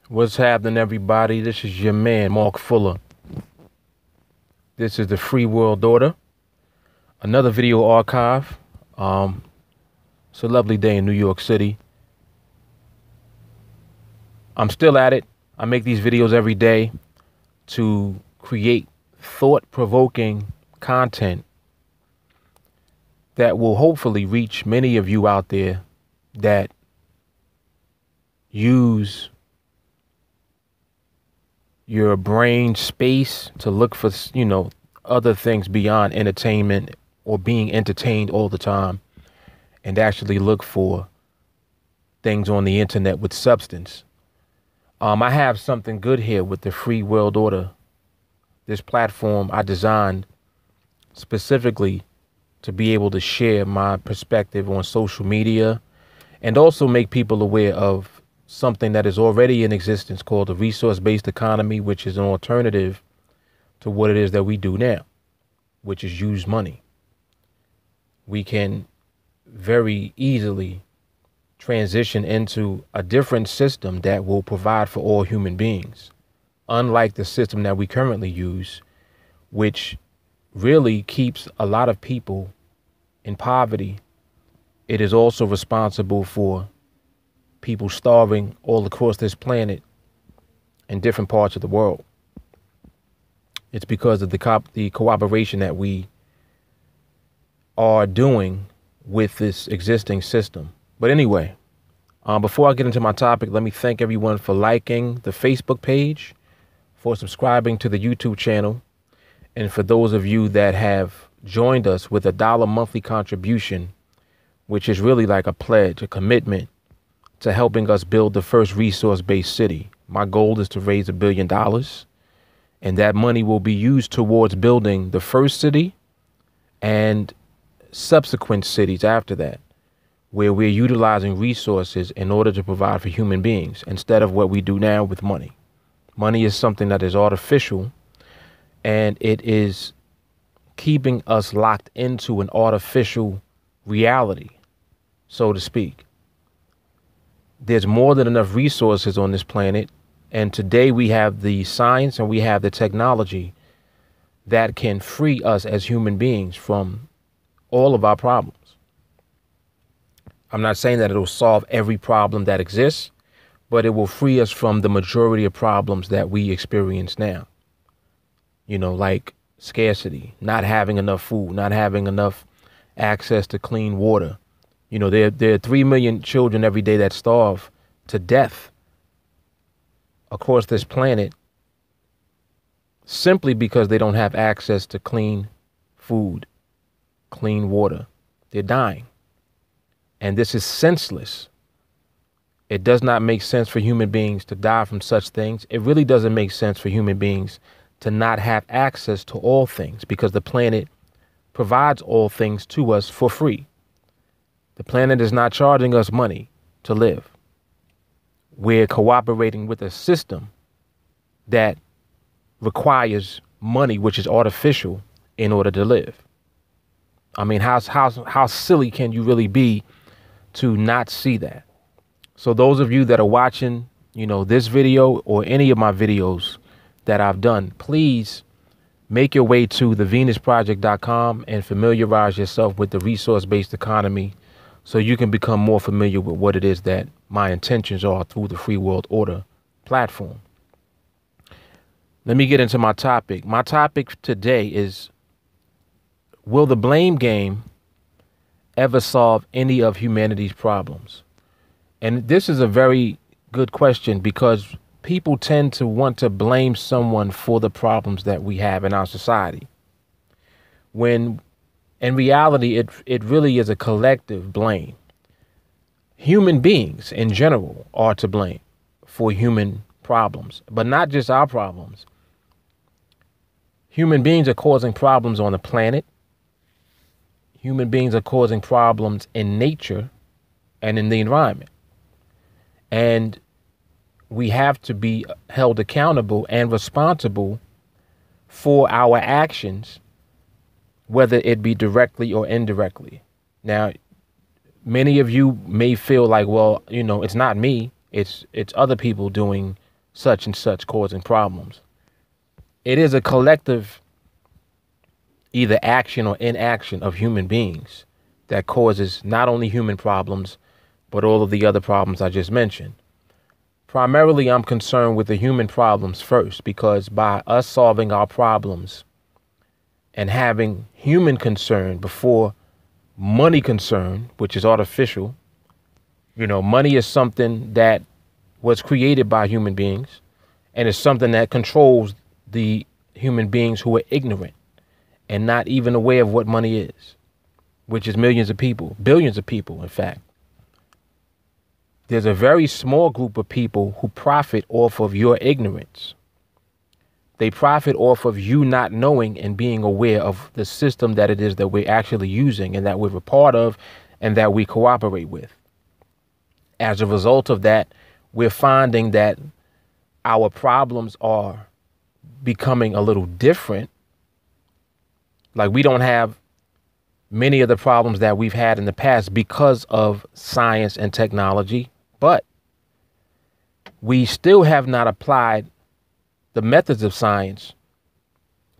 What's happening, everybody? This is your man, Mark Fuller. This is the Free World Order, another video archive. It's a lovely day in New York City. I'm still at it. I make these videos every day to create thought-provoking content that will hopefully reach many of you out there that use your brain space to look for, other things beyond entertainment or being entertained all the time, and actually look for things on the internet with substance. I have something good here with the Free World Order. This platform I designed specifically to be able to share my perspective on social media and also make people aware of something that is already in existence called the resource-based economy, which is an alternative to what it is that we do now, which is use money. We can very easily transition into a different system that will provide for all human beings, unlike the system that we currently use, which really keeps a lot of people in poverty. It is also responsible for people starving all across this planet in different parts of the world. It's because of the cooperation that we are doing with this existing system. But anyway, before I get into my topic, let me thank everyone for liking the Facebook page, for subscribing to the YouTube channel, and for those of you that have joined us with $1 monthly contribution, which is really like a pledge, a commitment to helping us build the first resource-based city. My goal is to raise $1 billion, and that money will be used towards building the first city and subsequent cities after that, where we're utilizing resources in order to provide for human beings instead of what we do now with money. Money is something that is artificial, and it is keeping us locked into an artificial reality, so to speak. There's more than enough resources on this planet, and today we have the science and we have the technology that can free us as human beings from all of our problems. I'm not saying that it'll solve every problem that exists, but it will free us from the majority of problems that we experience now. Like scarcity, not having enough food, not having enough access to clean water. There are 3 million children every day that starve to death across this planet simply because they don't have access to clean food, clean water. They're dying. And this is senseless. It does not make sense for human beings to die from such things. It really doesn't make sense for human beings to not have access to all things, because the planet provides all things to us for free. The planet is not charging us money to live. We're cooperating with a system that requires money, which is artificial, in order to live. I mean, how silly can you really be to not see that? So those of you that are watching, this video or any of my videos that I've done, please make your way to thevenusproject.com and familiarize yourself with the resource-based economy, so you can become more familiar with what it is that my intentions are through the Free World Order platform. Let me get into my topic. My topic today is, will the blame game ever solve any of humanity's problems? And this is a very good question, because people tend to want to blame someone for the problems that we have in our society, when in reality, it really is a collective blame. Human beings in general are to blame for human problems, but not just our problems. Human beings are causing problems on the planet. Human beings are causing problems in nature and in the environment. And we have to be held accountable and responsible for our actions, whether it be directly or indirectly. Now, many of you may feel like, well, it's not me. It's other people doing such and such causing problems. It is a collective either action or inaction of human beings that causes not only human problems, but all of the other problems I just mentioned. Primarily, I'm concerned with the human problems first, because by us solving our problems and having human concern before money concern, which is artificial, money is something that was created by human beings, and it's something that controls the human beings who are ignorant and not even aware of what money is, which is millions of people, billions of people, in fact. There's a very small group of people who profit off of your ignorance. They profit off of you not knowing and being aware of the system that it is that we're actually using and that we're a part of and that we cooperate with. As a result of that, we're finding that our problems are becoming a little different. Like, we don't have many of the problems that we've had in the past because of science and technology, but we still have not applied the methods of science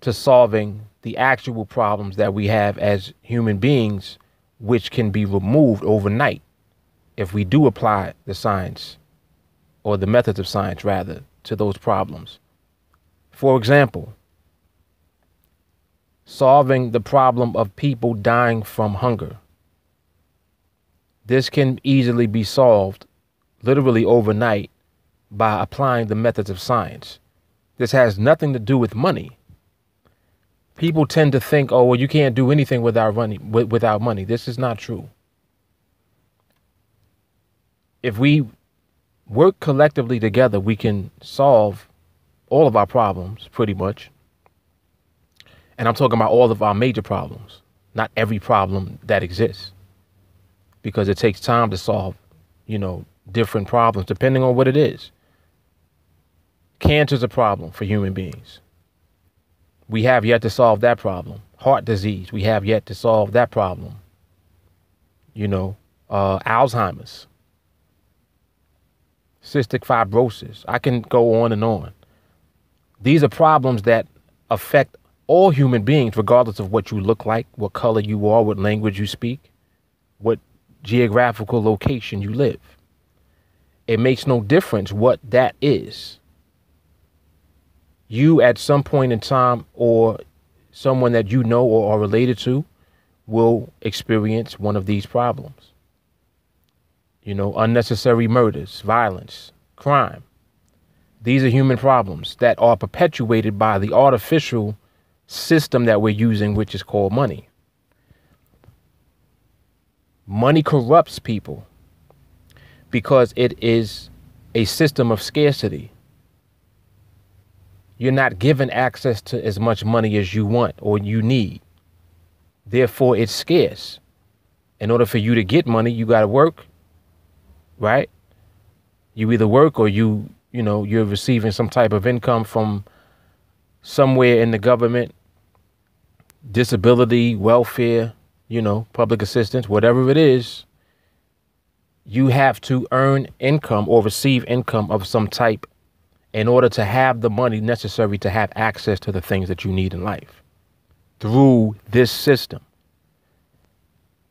to solving the actual problems that we have as human beings, which can be removed overnight if we do apply the science, or the methods of science rather, to those problems. For example, solving the problem of people dying from hunger. This can easily be solved literally overnight by applying the methods of science. This has nothing to do with money. People tend to think, oh, well, you can't do anything without money. This is not true. If we work collectively together, we can solve all of our problems pretty much. And I'm talking about all of our major problems, not every problem that exists, because it takes time to solve, different problems depending on what it is. Cancer is a problem for human beings. We have yet to solve that problem. Heart disease, we have yet to solve that problem. Alzheimer's, cystic fibrosis. I can go on and on. These are problems that affect all human beings, regardless of what you look like, what color you are, what language you speak, what geographical location you live. It makes no difference what that is. You, at some point in time, or someone that you know or are related to, will experience one of these problems. Unnecessary murders, violence, crime. These are human problems that are perpetuated by the artificial system that we're using, which is called money. Money corrupts people because it is a system of scarcity. You're not given access to as much money as you want or you need. Therefore, it's scarce. In order for you to get money, you got to work, right? You either work or you're receiving some type of income from somewhere in the government, disability, welfare, public assistance, whatever it is. You have to earn income or receive income of some type in order to have the money necessary to have access to the things that you need in life through this system.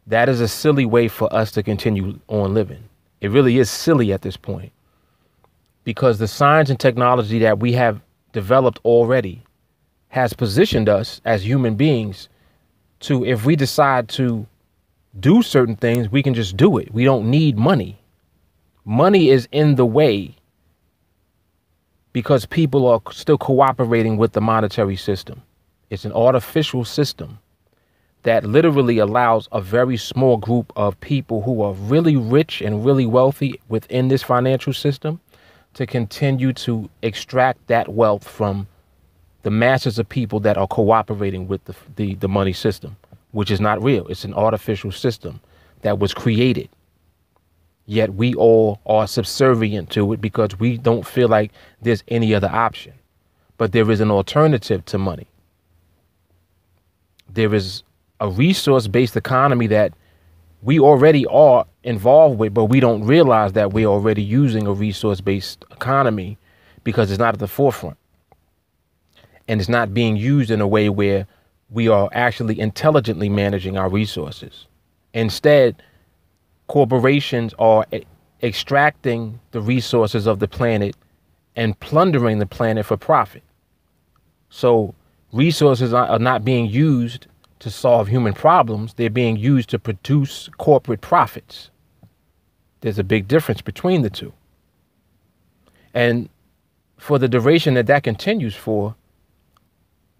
That is a silly way for us to continue on living. It really is silly at this point, because the science and technology that we have developed already has positioned us as human beings to, if we decide to do certain things, we can just do it. We don't need money. Money is in the way because people are still cooperating with the monetary system. It's an artificial system that literally allows a very small group of people who are really rich and really wealthy within this financial system to continue to extract that wealth from the masses of people that are cooperating with the money system, which is not real. It's an artificial system that was created. Yet we all are subservient to it because we don't feel like there's any other option. But there is an alternative to money. There is a resource-based economy that we already are involved with, but we don't realize that we're already using a resource-based economy because it's not at the forefront. And it's not being used in a way where we are actually intelligently managing our resources. Instead, corporations are extracting the resources of the planet and plundering the planet for profit. So resources are not being used to solve human problems. They're being used to produce corporate profits. There's a big difference between the two. And for the duration that continues for,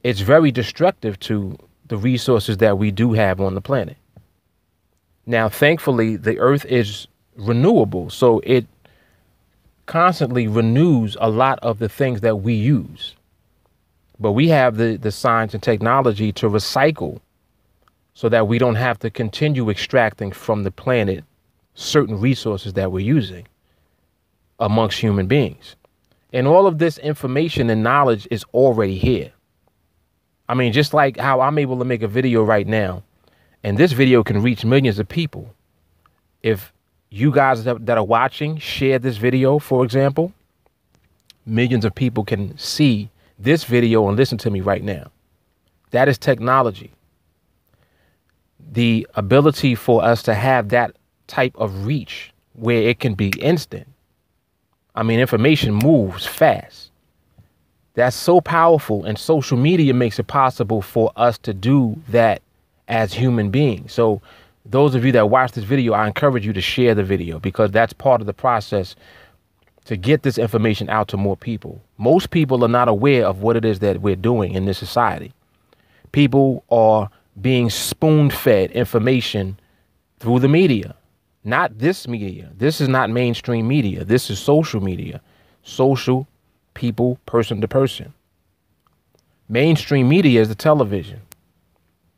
it's very destructive to the resources that we do have on the planet. Now, thankfully, the earth is renewable, so it constantly renews a lot of the things that we use. But we have the science and technology to recycle so that we don't have to continue extracting from the planet certain resources that we're using amongst human beings. And all of this information and knowledge is already here. I mean, just like how I'm able to make a video right now, and this video can reach millions of people. If you guys that are watching share this video, for example, millions of people can see this video and listen to me right now. That is technology. The ability for us to have that type of reach where it can be instant. I mean, information moves fast. That's so powerful, and social media makes it possible for us to do that as human beings. So those of you that watch this video, I encourage you to share the video, because that's part of the process to get this information out to more people. Most people are not aware of what it is that we're doing in this society. People are being spoon-fed information through the media. Not this media. This is not mainstream media. This is social media. Social, people, person to person. Mainstream media is the television,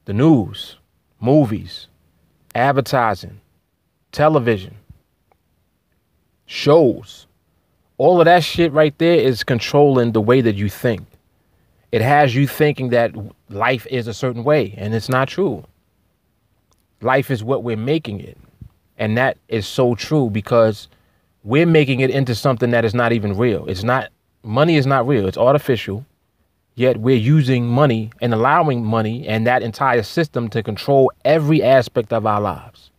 the news, movies, advertising, television, shows. All of that shit right there is controlling the way that you think. It has you thinking that life is a certain way, and it's not true. Life is what we're making it. And that is so true, because we're making it into something that is not even real. It's not, money is not real. It's artificial. Yet we're using money and allowing money and that entire system to control every aspect of our lives.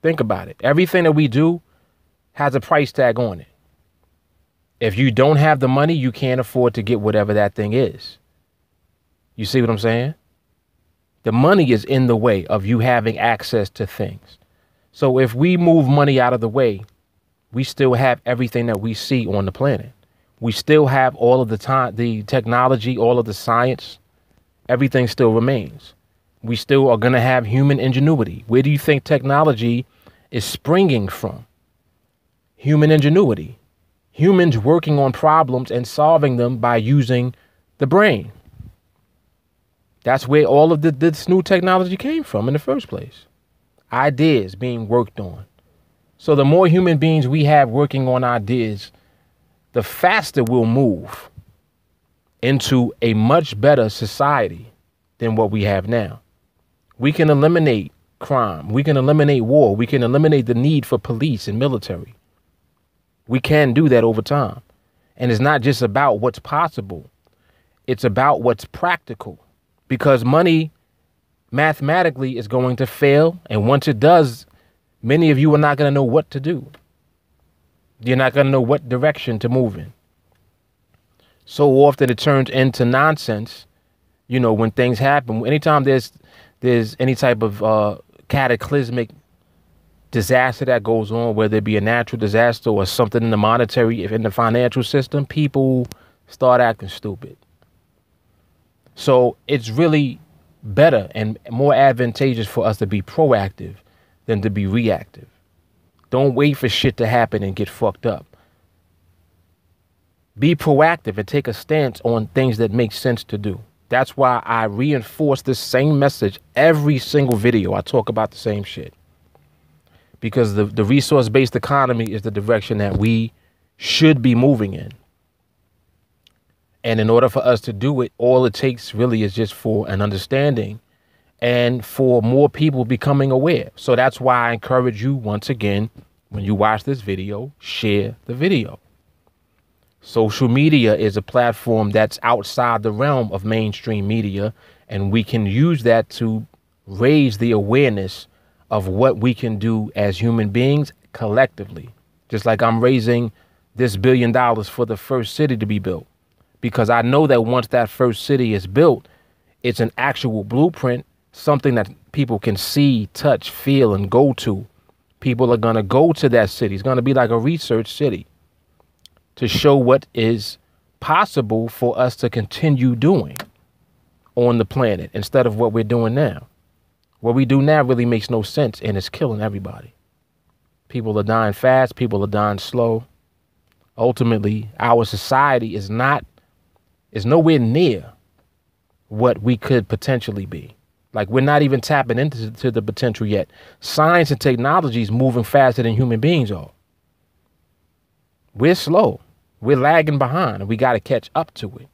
Think about it. Everything that we do has a price tag on it. If you don't have the money, you can't afford to get whatever that thing is. You see what I'm saying? The money is in the way of you having access to things. So if we move money out of the way, we still have everything that we see on the planet. We still have all of the technology, all of the science. Everything still remains. We still are going to have human ingenuity. Where do you think technology is springing from? Human ingenuity. Humans working on problems and solving them by using the brain. That's where all of this new technology came from in the first place. Ideas being worked on. So the more human beings we have working on ideas, the faster we'll move into a much better society than what we have now. We can eliminate crime. We can eliminate war. We can eliminate the need for police and military. We can do that over time. And it's not just about what's possible. It's about what's practical, because money mathematically is going to fail. And once it does, many of you are not going to know what to do. You're not going to know what direction to move in. So often it turns into nonsense, you know, when things happen. Anytime there's any type of cataclysmic disaster that goes on, whether it be a natural disaster or something in the monetary, if in the financial system, people start acting stupid. So it's really better and more advantageous for us to be proactive than to be reactive. Don't wait for shit to happen and get fucked up. Be proactive and take a stance on things that make sense to do. That's why I reinforce this same message every single video. I talk about the same shit. Because the resource-based economy is the direction that we should be moving in. And in order for us to do it, all it takes really is just for an understanding and for more people becoming aware. So that's why I encourage you, once again, when you watch this video, share the video. Social media is a platform that's outside the realm of mainstream media, and we can use that to raise the awareness of what we can do as human beings collectively. Just like I'm raising this $1 billion for the first city to be built, because I know that once that first city is built, it's an actual blueprint, something that people can see, touch, feel, and go to. People are going to go to that city. It's going to be like a research city to show what is possible for us to continue doing on the planet instead of what we're doing now. What we do now really makes no sense, and it's killing everybody. People are dying fast. People are dying slow. Ultimately, our society is nowhere near what we could potentially be. Like, we're not even tapping into the potential yet. Science and technology is moving faster than human beings are. We're slow. We're lagging behind, and we got to catch up to it.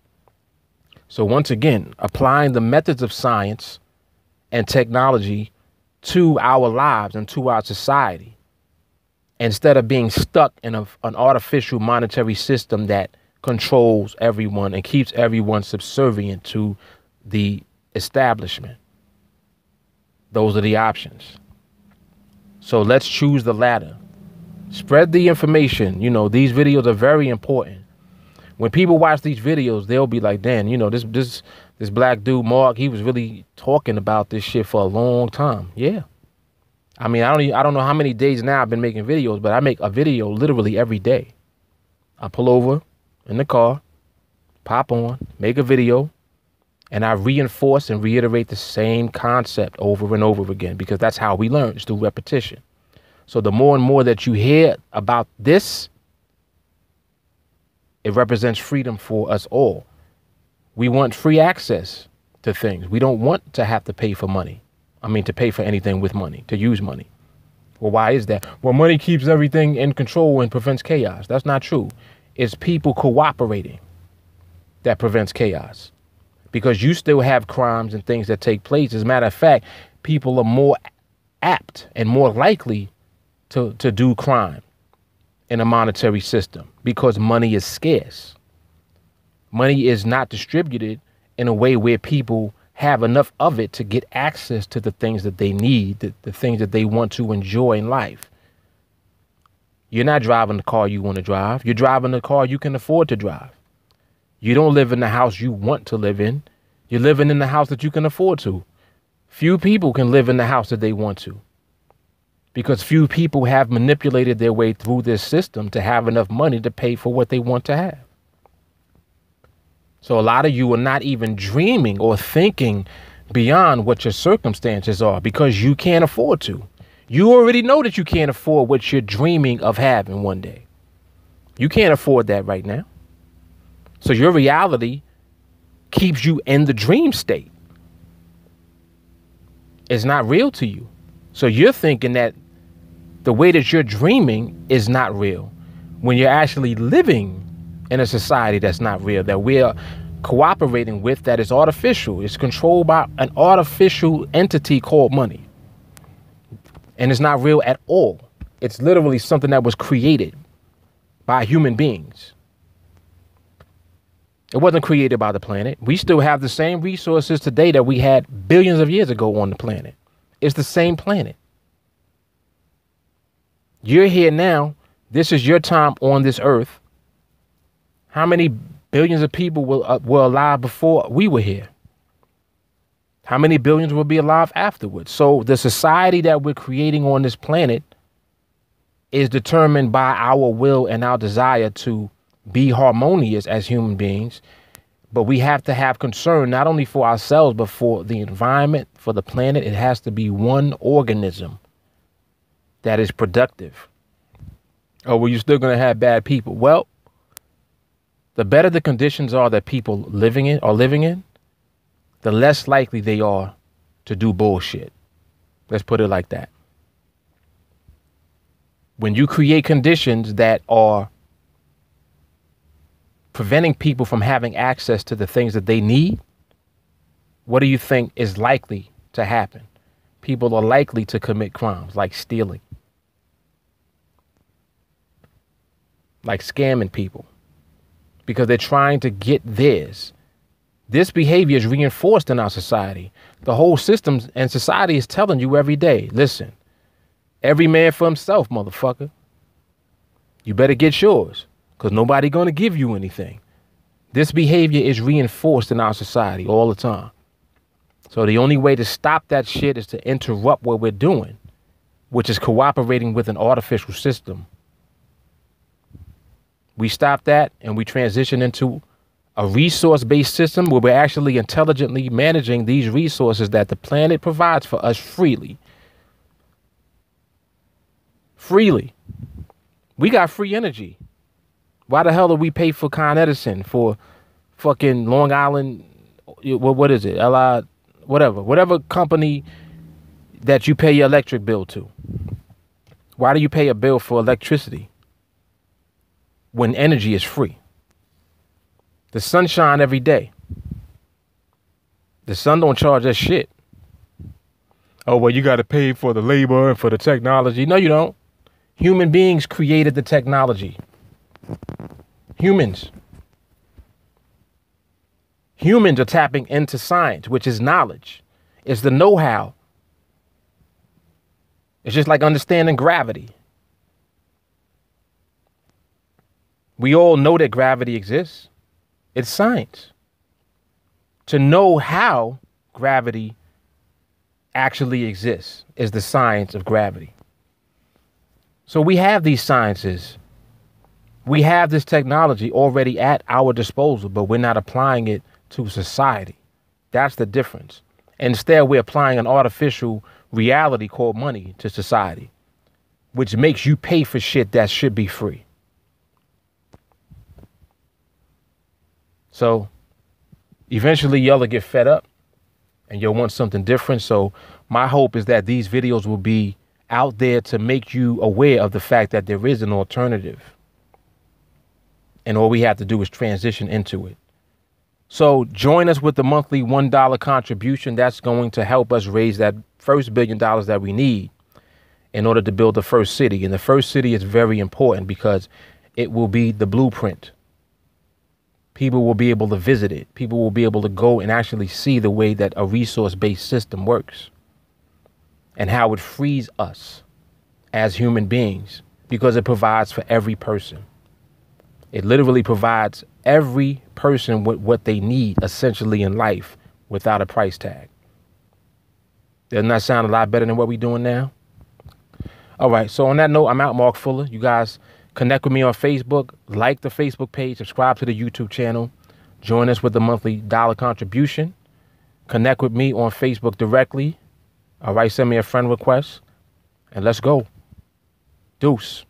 So once again, applying the methods of science and technology to our lives and to our society, instead of being stuck in an artificial monetary system that controls everyone and keeps everyone subservient to the establishment. Those are the options. So let's choose the latter. Spread the information. You know, these videos are very important. When people watch these videos, they'll be like, damn, you know, this black dude, Mark, he was really talking about this shit for a long time. Yeah. I mean, I don't know how many days now I've been making videos, but I make a video literally every day. I pull over in the car, pop on, make a video, and I reinforce and reiterate the same concept over and over again, because that's how we learn, is through repetition. So the more and more that you hear about this, it represents freedom for us all. We want free access to things. We don't want to have to pay for money. I mean, to pay for anything with money, to use money. Well, why is that? Well, money keeps everything in control and prevents chaos. That's not true. It's people cooperating that prevents chaos, because you still have crimes and things that take place. As a matter of fact, people are more apt and more likely to do crime in a monetary system because money is scarce. Money is not distributed in a way where people have enough of it to get access to the things that they need, the things that they want to enjoy in life. You're not driving the car you want to drive. You're driving the car you can afford to drive. You don't live in the house you want to live in. You're living in the house that you can afford to. Few people can live in the house that they want to, because few people have manipulated their way through this system to have enough money to pay for what they want to have. So a lot of you are not even dreaming or thinking beyond what your circumstances are, because you can't afford to. You already know that you can't afford what you're dreaming of having one day. You can't afford that right now. So your reality keeps you in the dream state. It's not real to you. So you're thinking that the way that you're dreaming is not real, when you're actually living in a society that's not real, that we're cooperating with, that is artificial. It's controlled by an artificial entity called money. And it's not real at all. It's literally something that was created by human beings. It wasn't created by the planet. We still have the same resources today that we had billions of years ago on the planet. It's the same planet. You're here now. This is your time on this earth. How many billions of people were alive before we were here? How many billions will be alive afterwards? So the society that we're creating on this planet is determined by our will and our desire to be harmonious as human beings. But we have to have concern not only for ourselves, but for the environment, for the planet. It has to be one organism that is productive. Oh, well, you're still going to have bad people. Well, the better the conditions are that people living in, the less likely they are to do bullshit. Let's put it like that. When you create conditions that are preventing people from having access to the things that they need, what do you think is likely to happen? People are likely to commit crimes like stealing, like scamming people, because they're trying to get theirs. This behavior is reinforced in our society. The whole system and society is telling you every day, listen, every man for himself, motherfucker. You better get yours, because nobody going to give you anything. This behavior is reinforced in our society all the time. So the only way to stop that shit is to interrupt what we're doing, which is cooperating with an artificial system. We stop that and we transition into a resource-based system where we're actually intelligently managing these resources that the planet provides for us freely. Freely. We got free energy. Why the hell do we pay for Con Edison, for fucking Long Island? What is it? LI, whatever company that you pay your electric bill to. Why do you pay a bill for electricity when energy is free? The sun shine every day. The sun don't charge us shit. Oh, well, you got to pay for the labor and for the technology. No, you don't. Human beings created the technology. Humans. Humans are tapping into science, which is knowledge. It's the know-how. It's just like understanding gravity. We all know that gravity exists. It's science. To know how gravity actually exists is the science of gravity. So we have these sciences. We have this technology already at our disposal, but we're not applying it to society. That's the difference. Instead, we're applying an artificial reality called money to society, which makes you pay for shit that should be free. So eventually y'all will get fed up and you'll want something different. So my hope is that these videos will be out there to make you aware of the fact that there is an alternative. And all we have to do is transition into it. So join us with the monthly $1 contribution. That's going to help us raise that first $1 billion that we need in order to build the first city. And the first city is very important because it will be the blueprint. People will be able to visit it. People will be able to go and actually see the way that a resource-based system works and how it frees us as human beings, because it provides for every person. It literally provides every person with what they need essentially in life without a price tag. Doesn't that sound a lot better than what we're doing now? All right. So on that note, I'm out, Mark Fuller. You guys connect with me on Facebook, like the Facebook page, subscribe to the YouTube channel, join us with the monthly $1 contribution, connect with me on Facebook directly. All right. Send me a friend request and let's go. Deuce.